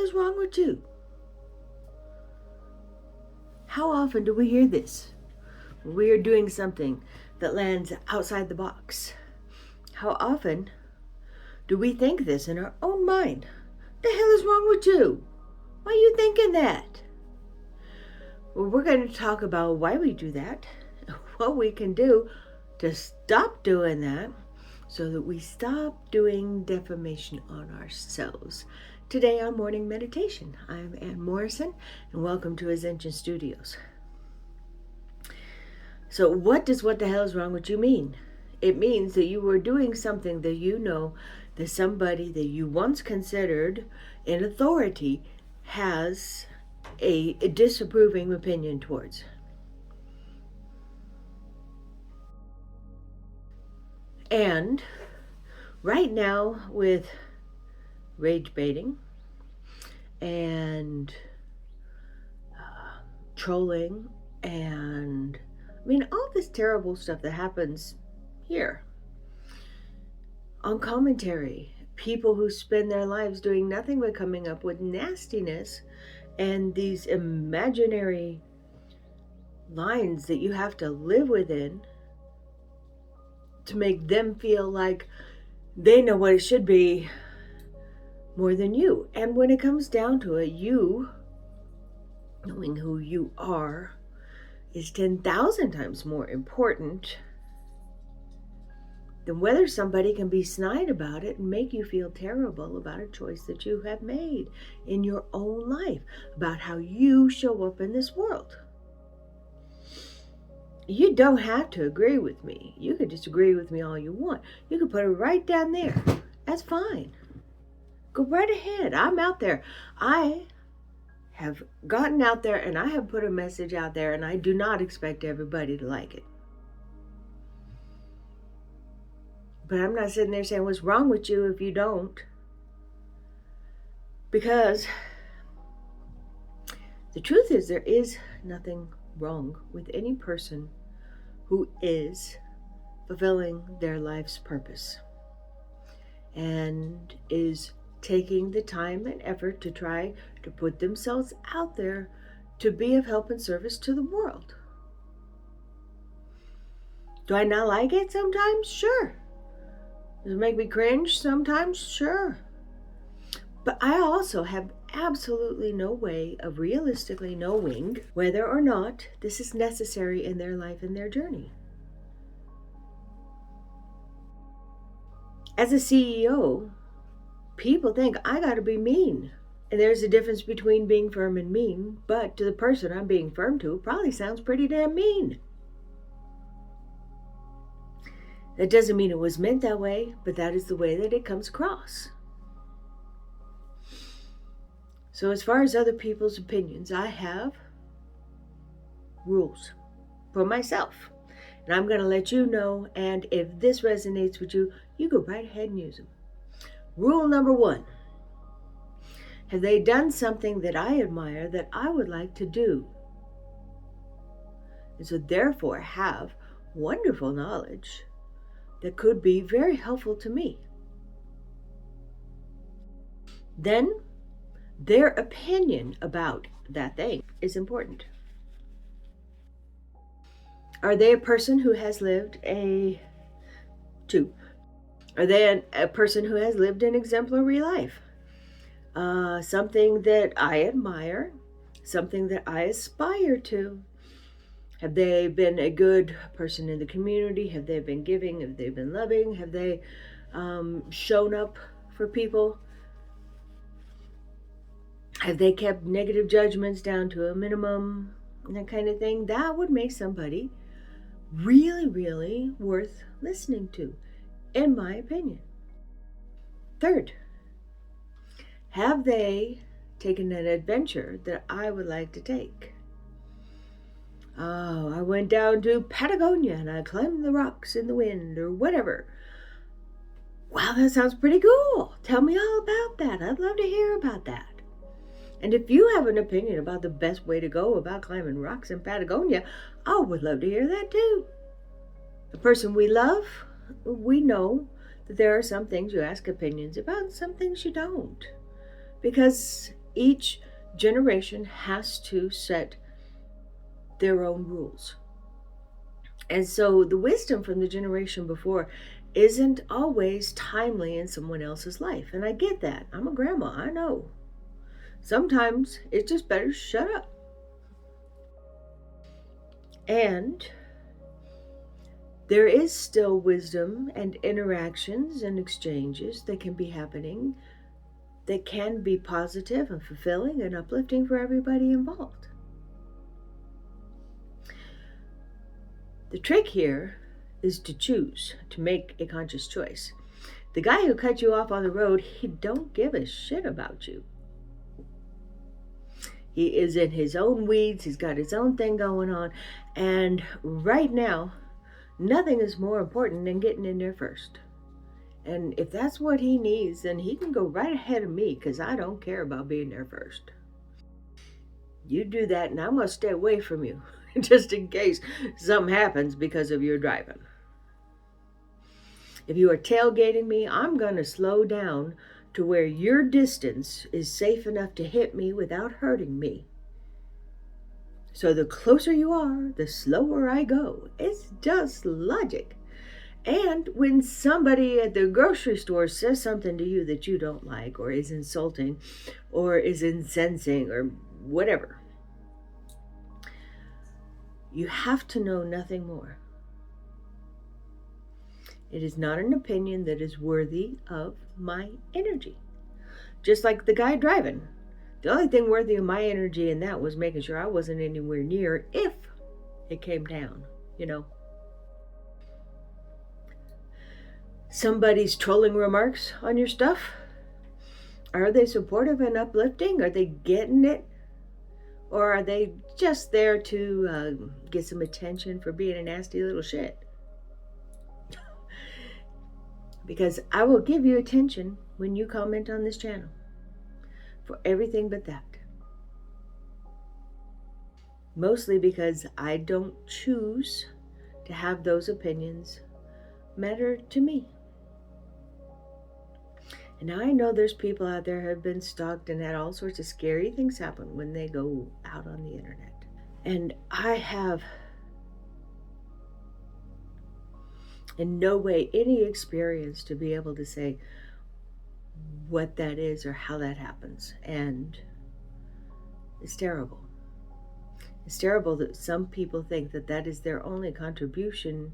is wrong with you? How often do we hear this? We are doing something that lands outside the box. How often do we think this in our own mind? The hell is wrong with you? Why are you thinking that? Well, we're going to talk about why we do that, what we can do to stop doing that, so that we stop doing defamation on ourselves. Today on Morning Meditation, I'm Ann Morrison, and welcome to Ascension Studios. So what does "what the hell is wrong with you" mean? It means that you were doing something that you know that somebody that you once considered in authority has a disapproving opinion towards. And right now, with rage baiting and trolling and all this terrible stuff that happens here on commentary, people who spend their lives doing nothing but coming up with nastiness and these imaginary lines that you have to live within to make them feel like they know what it should be more than you. And when it comes down to it, you knowing who you are is 10,000 times more important than whether somebody can be snide about it and make you feel terrible about a choice that you have made in your own life, about how you show up in this world. You don't have to agree with me. You could disagree with me all you want. You could put it right down there. That's fine. Go right ahead. I'm out there. I have gotten out there and I have put a message out there, and I do not expect everybody to like it. But I'm not sitting there saying, what's wrong with you if you don't? Because the truth is, there is nothing wrong with any person who is fulfilling their life's purpose and is taking the time and effort to try to put themselves out there to be of help and service to the world. Do I not like it sometimes? Sure. Does it make me cringe sometimes? Sure. But I also have absolutely no way of realistically knowing whether or not this is necessary in their life and their journey. As a CEO, people think I gotta be mean. And there's a difference between being firm and mean, but to the person I'm being firm to, it probably sounds pretty damn mean. That doesn't mean it was meant that way, but that is the way that it comes across. So as far as other people's opinions, I have rules for myself. And I'm going to let you know, and if this resonates with you, you go right ahead and use them. Rule number 1. Have they done something that I admire that I would like to do? And so therefore have wonderful knowledge that could be very helpful to me. Then their opinion about that thing is important. Are they a person who has lived Are they a person who has lived an exemplary life? Something that I admire, something that I aspire to. Have they been a good person in the community? Have they been giving? Have they been loving? Have they shown up for people? Have they kept negative judgments down to a minimum? That kind of thing. That would make somebody really, really worth listening to, in my opinion. Third, have they taken an adventure that I would like to take? Oh, I went down to Patagonia and I climbed the rocks in the wind or whatever. Wow, that sounds pretty cool. Tell me all about that. I'd love to hear about that. And if you have an opinion about the best way to go about climbing rocks in Patagonia, I would love to hear that too. The person we love, we know that there are some things you ask opinions about and some things you don't. Because Each generation has to set their own rules. And so the wisdom from the generation before isn't always timely in someone else's life. And I get that. I'm a grandma, I know. Sometimes it's just better to shut up. And there is still wisdom and interactions and exchanges that can be happening that can be positive and fulfilling and uplifting for everybody involved. The trick here is to choose, to make a conscious choice. The guy who cut you off on the road, he don't give a shit about you. He is in his own weeds, he's got his own thing going on, and right now, nothing is more important than getting in there first. And if that's what he needs, then he can go right ahead of me, because I don't care about being there first. You do that and I'm going to stay away from you, just in case something happens because of your driving. If you are tailgating me, I'm going to slow down to where your distance is safe enough to hit me without hurting me. So the closer you are, the slower I go. It's just logic. And when somebody at the grocery store says something to you that you don't like, or is insulting, or is incensing, or whatever, you have to know nothing more. It is not an opinion that is worthy of my energy. Just like the guy driving. The only thing worthy of my energy in that was making sure I wasn't anywhere near if it came down, you know. Somebody's trolling remarks on your stuff? Are they supportive and uplifting? Are they getting it? Or are they just there to get some attention for being a nasty little shit? Because I will give you attention when you comment on this channel for everything but that. Mostly because I don't choose to have those opinions matter to me. And now I know there's people out there who have been stalked and had all sorts of scary things happen when they go out on the internet. And I have in no way any experience to be able to say what that is or how that happens. And it's terrible. It's terrible that some people think that that is their only contribution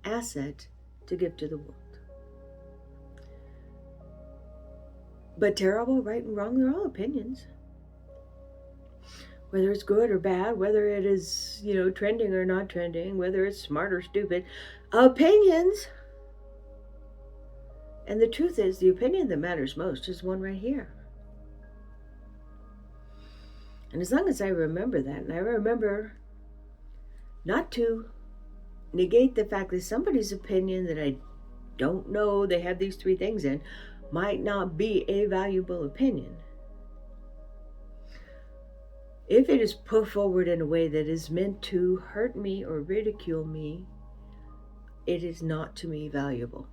asset to give to the world. But terrible, right and wrong, they're all opinions. Whether it's good or bad, whether it is, trending or not trending, whether it's smart or stupid, opinions. And the truth is, the opinion that matters most is one right here. And as long as I remember that, and I remember not to negate the fact that somebody's opinion that I don't know they have these three things in might not be a valuable opinion. If it is put forward in a way that is meant to hurt me or ridicule me, it is not to me valuable.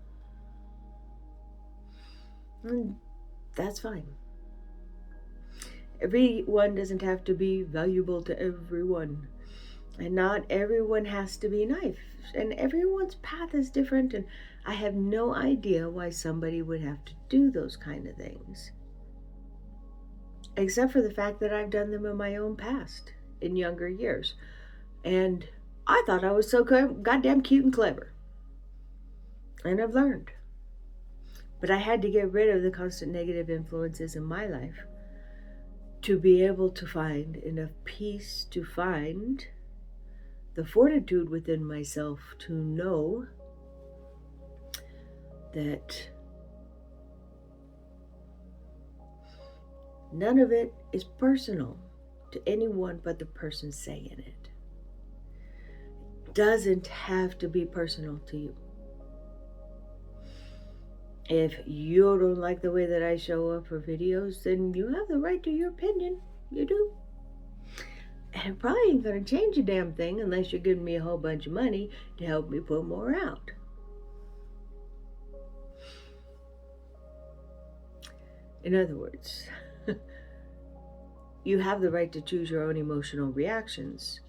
And that's fine. Everyone doesn't have to be valuable to everyone. And not everyone has to be nice. And everyone's path is different. And I have no idea why somebody would have to do those kind of things. Except for the fact that I've done them in my own past, in younger years. And I thought I was so goddamn cute and clever. And I've learned. But I had to get rid of the constant negative influences in my life to be able to find enough peace to find the fortitude within myself to know that none of it is personal to anyone but the person saying it. It doesn't have to be personal to you. If you don't like the way that I show up for videos, then you have the right to your opinion. You do. And it probably ain't going to change a damn thing unless you're giving me a whole bunch of money to help me put more out. In other words, you have the right to choose your own emotional reactions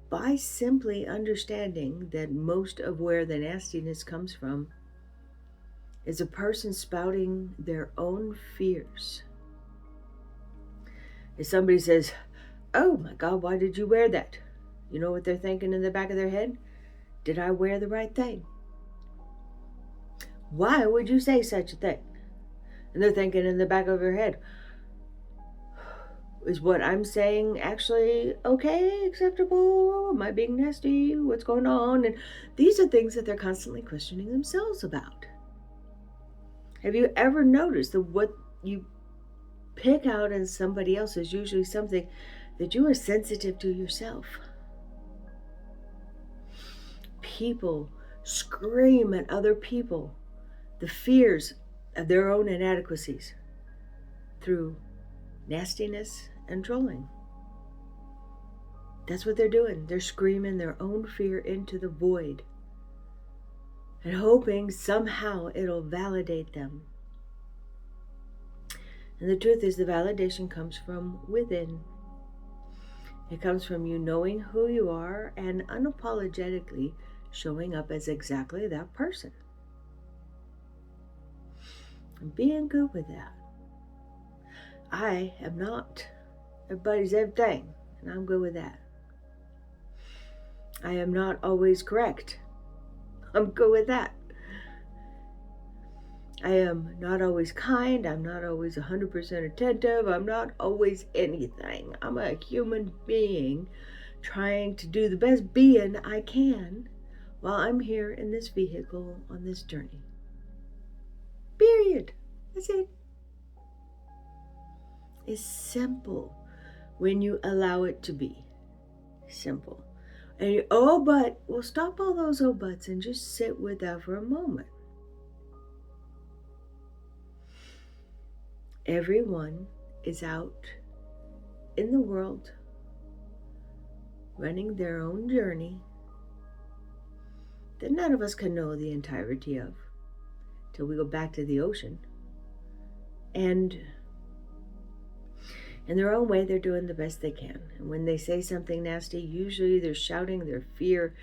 by simply understanding that most of where the nastiness comes from is a person spouting their own fears. If somebody says, "Oh my God, why did you wear that?" You know what they're thinking in the back of their head? Did I wear the right thing? Why would you say such a thing? And they're thinking in the back of their head, is what I'm saying actually okay, acceptable? Am I being nasty? What's going on? And these are things that they're constantly questioning themselves about. Have you ever noticed that what you pick out in somebody else is usually something that you are sensitive to yourself? People scream at other people the fears of their own inadequacies through nastiness and trolling. That's what they're doing. They're screaming their own fear into the void and hoping somehow it'll validate them. And the truth is, the validation comes from within. It comes from you knowing who you are and unapologetically showing up as exactly that person. And being good with that. I am not everybody's everything, and I'm good with that. I am not always correct. I'm good with that. I am not always kind. I'm not always 100% attentive. I'm not always anything. I'm a human being trying to do the best being I can while I'm here in this vehicle on this journey. Period. That's it. It's simple when you allow it to be simple. And you, oh, but, well, stop all those oh, buts and just sit with that for a moment. Everyone is out in the world running their own journey that none of us can know the entirety of till we go back to the ocean. And in their own way, they're doing the best they can. And when they say something nasty, usually they're shouting their fear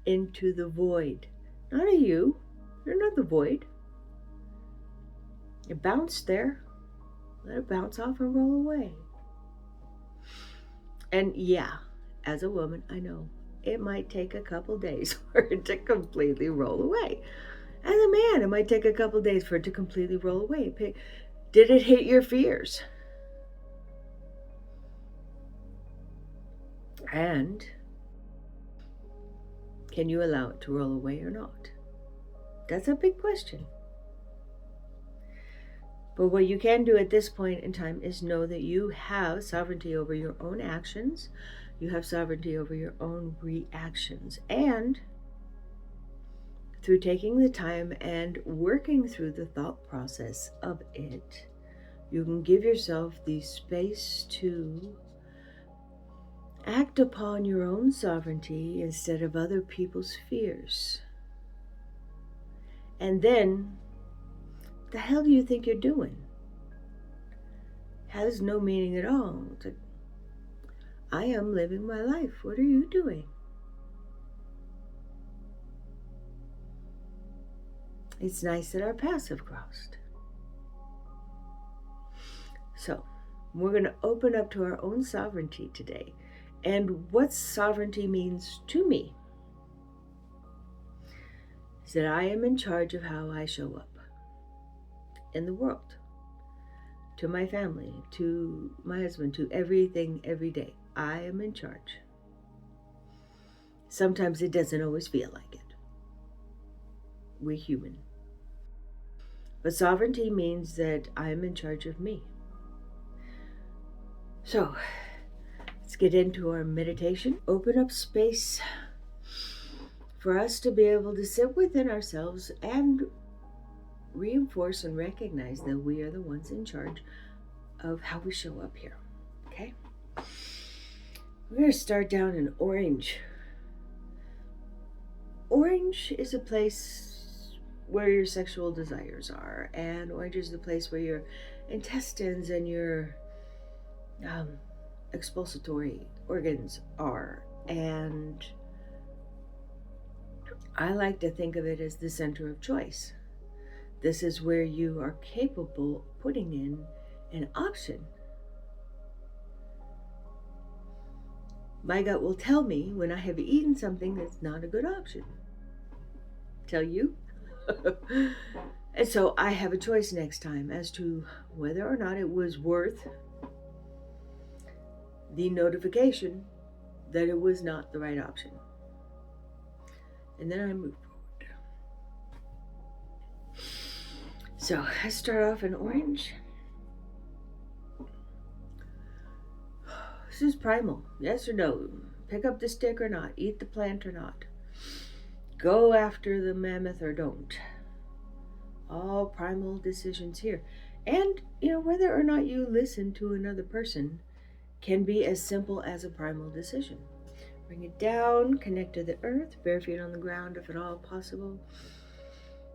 into the void. Not at you. You're not the void. It bounced there. Let it bounce off and roll away. And yeah, as a woman, I know it might take a couple days for it to completely roll away. As a man, it might take a couple days for it to completely roll away. Did it hit your fears? And can you allow it to roll away or not? That's a big question. But what you can do at this point in time is know that you have sovereignty over your own actions. You have sovereignty over your own reactions. And through taking the time and working through the thought process of it, you can give yourself the space to act upon your own sovereignty instead of other people's fears. And then, the hell do you think you're doing? Has no meaning at all. It's like, I am living my life. What are you doing? It's nice that our paths have crossed. So, we're going to open up to our own sovereignty today. And what sovereignty means to me is that I am in charge of how I show up in the world, to my family, to my husband, to everything, every day. I am in charge. Sometimes it doesn't always feel like it. We're human. But sovereignty means that I am in charge of me. So, let's get into our meditation. Open up space for us to be able to sit within ourselves and reinforce and recognize that we are the ones in charge of how we show up here. Okay? We're going to start down in orange. Orange is a place where your sexual desires are, and orange is the place where your intestines and your um, expulsory organs are. And I like to think of it as the center of choice. This is where you are capable of putting in an option. My gut will tell me when I have eaten something that's not a good option. Tell you? And so I have a choice next time as to whether or not it was worth the notification that it was not the right option. And then I move forward. So I start off in orange. This is primal. Yes or no? Pick up the stick or not? Eat the plant or not? Go after the mammoth or don't? All primal decisions here. And, whether or not you listen to another person can be as simple as a primal decision. Bring it down, connect to the earth, bare feet on the ground if at all possible.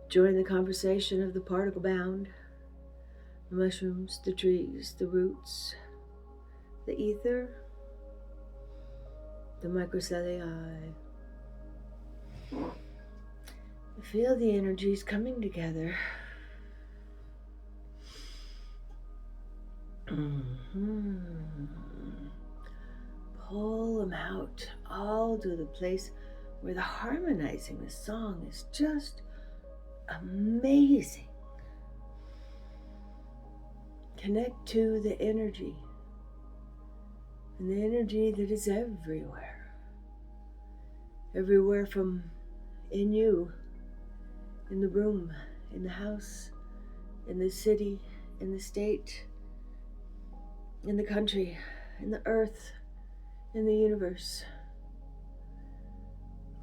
Join the conversation of the particle bound, the mushrooms, the trees, the roots, the ether, the microcelluli. Feel the energies coming together. Pull them out all to the place where the harmonizing the song is just amazing. Connect to the energy, and the energy that is everywhere from in you, in the room, in the house, in the city, in the state, in the country, in the earth, in the universe.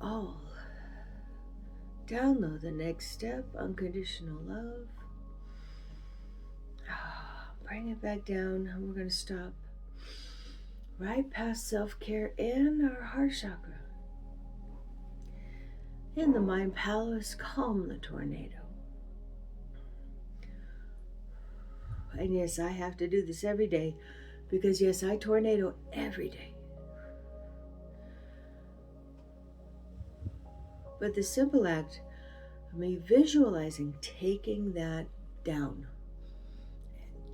All. Download the next step, unconditional love. Bring it back down, and we're going to stop right past self-care in our heart chakra. In the mind palace, calm the tornado. And yes, I have to do this every day because yes, I tornado every day. But the simple act of me visualizing taking that down,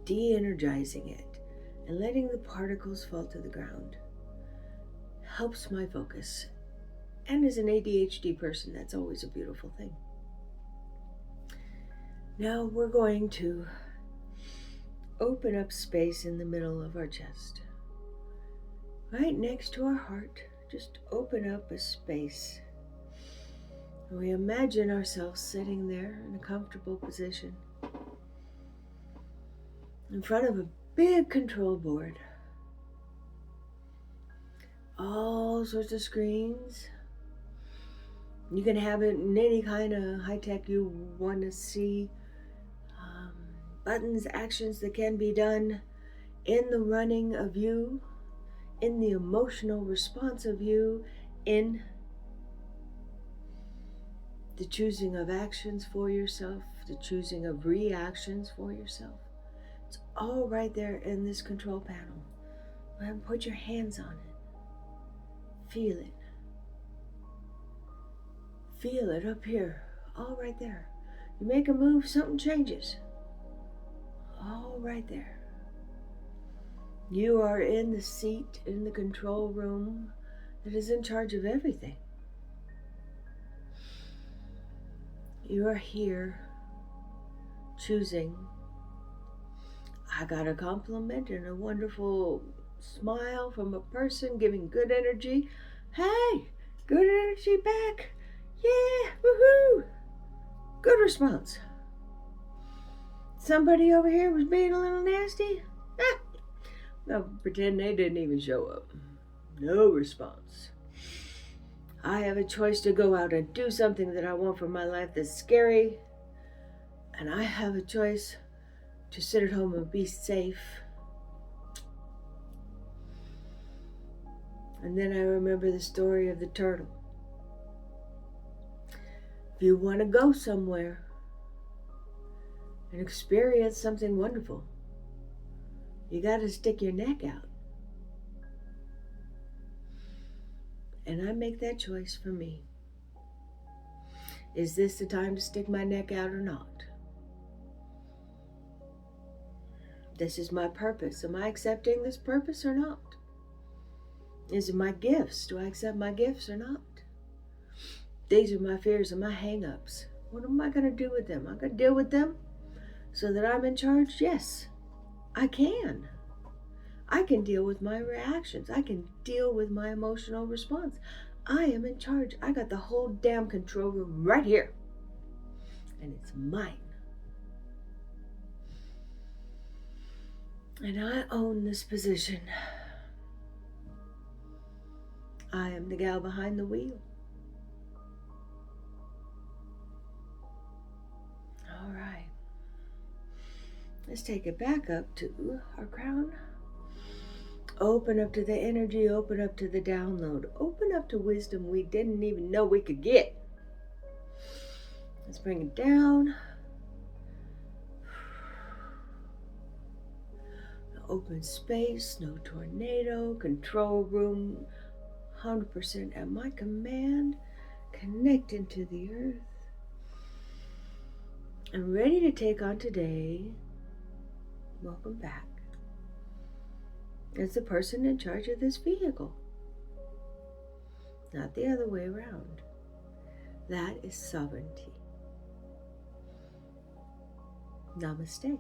de-energizing it, and letting the particles fall to the ground helps my focus. And as an ADHD person, that's always a beautiful thing. Now we're going to open up space in the middle of our chest. Right next to our heart, just open up a space. And we imagine ourselves sitting there in a comfortable position in front of a big control board. All sorts of screens. You can have it in any kind of high tech you want to see. Buttons, actions that can be done in the running of you, in the emotional response of you, in the choosing of actions for yourself, the choosing of reactions for yourself. It's all right there in this control panel. And put your hands on it. Feel it. Feel it up here, all right there. You make a move, something changes. All right there. You are in the seat in the control room that is in charge of everything. You are here choosing. I got a compliment and a wonderful smile from a person giving good energy. Hey, good energy back. Yeah, woohoo. Good response. Somebody over here was being a little nasty. No, pretend they didn't even show up. No response. I have a choice to go out and do something that I want for my life that's scary. And I have a choice to sit at home and be safe. And then I remember the story of the turtle. If you want to go somewhere and experience something wonderful, You got to stick your neck out. And I make that choice for me. Is this the time to stick my neck out or not? This is my purpose. Am I accepting this purpose or not? Is it my gifts? Do I accept my gifts or not? These are my fears and my hang-ups. What am I going to do with them? I'm going to deal with them so that I'm in charge? Yes, I can. I can deal with my reactions. I can deal with my emotional response. I am in charge. I got the whole damn control room right here. And it's mine. And I own this position. I am the gal behind the wheel. All right. Let's take it back up to our crown. Open up to the energy, open up to the download, open up to wisdom we didn't even know we could get. Let's bring it down. Open space, no tornado, control room, 100% at my command, connecting to the earth. I'm ready to take on today. Welcome back. As the person in charge of this vehicle, not the other way around. That is sovereignty. Namaste.